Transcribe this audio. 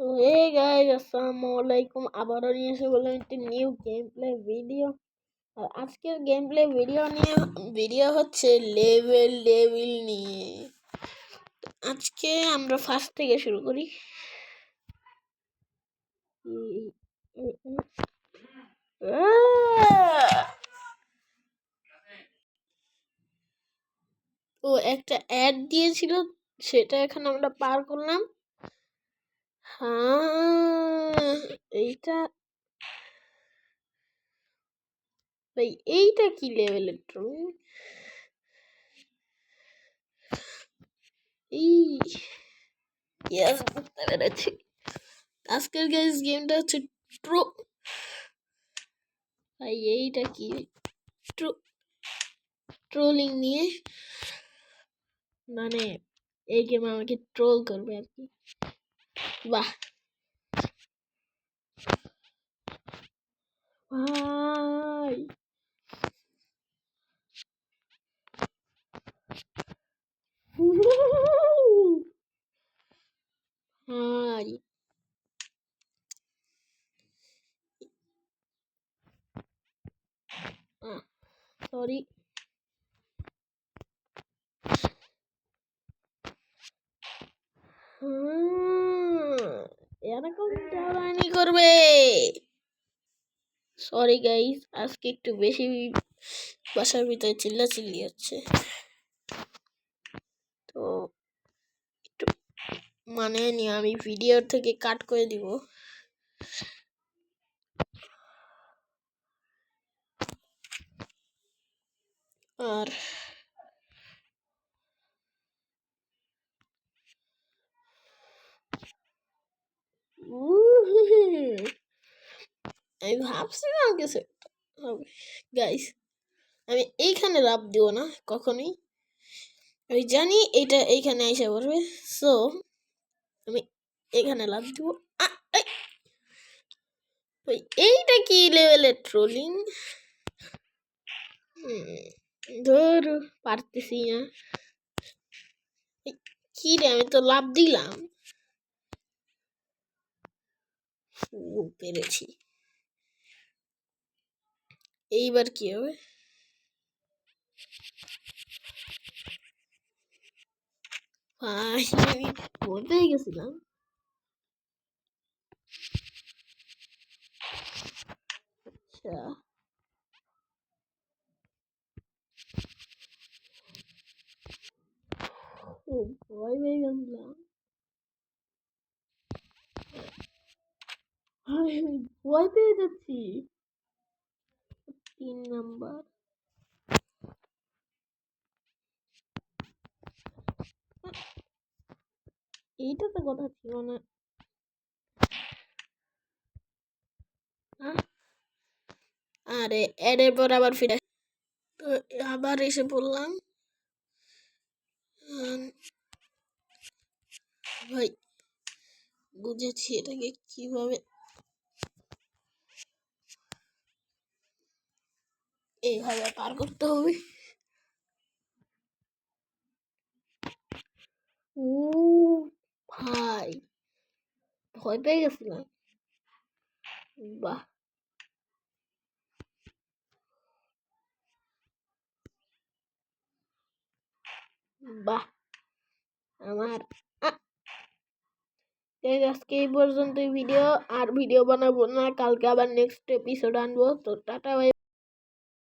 তো hey guys, আসসালামু আলাইকুম। আবারও নিয়ে এসে বললাম একটি নিউ গেম প্লে ভিডিও। আর আজকের গেম প্লে ভিডিও হচ্ছে লেভেল নিয়ে। আজকে আমরা ফার্স্ট থেকে শুরু করি। ও একটা অ্যাড দিয়েছিল, সেটা এখন আমরা পার করলাম। হ্যাঁ, এইটা কি লেভেলের ট্রোল? বুঝতে পেরেছি। আজকের গাইস গেমটা হচ্ছে ভাই এইটা কি ট্রোলিং নিয়ে, মানে এই গেম আমাকে ট্রোল করবে আর কি। বাহ ভাই, ভাই সরি, এরকম জ্বালানি করবে। সরি গাইস, আজকে একটু বেশি বাসার ভিতরে চিল্লাচিল্লি হচ্ছে, তো একটু মানে নিয়ে আমি ভিডিওর থেকে কাট করে দিব। আর আমি ভাবছিলাম কিছু হবে। গাইস, আমি এইখানে লাভ দিব না কখনোই। আমি জানি এটা এইখানে এসে পড়বে, সো আমি এখানে লাভ দিব। এইটা কি লেভেলের ট্রোলিং? ধর পারতেছি না। কি রে, আমি তো লাভ দিলাম। পেরেছি। এইবার কি হবে? ভাই আমি বলতে গেছিলাম। আচ্ছা, ও ভয় পেয়ে গেছিলাম। আমি ভয় পেয়ে যাচ্ছি। 3 নাম্বার। এইটা তো কথা ছিল না। আরে এর পর আবার ফিরে তো আবার এসে পড়লাম। ভাই বুঝেছি এটাকে কিভাবে এইভাবে পার করতে হবে। ও ভাই, ভয় পেয়ে গেছিলাম। বাহ বাহ, আমার আজকে এই পর্যন্ত ভিডিও। আর ভিডিও বানাবো না, কালকে আবার নেক্সট এপিসোড আনবো। তো টাটা, বাই।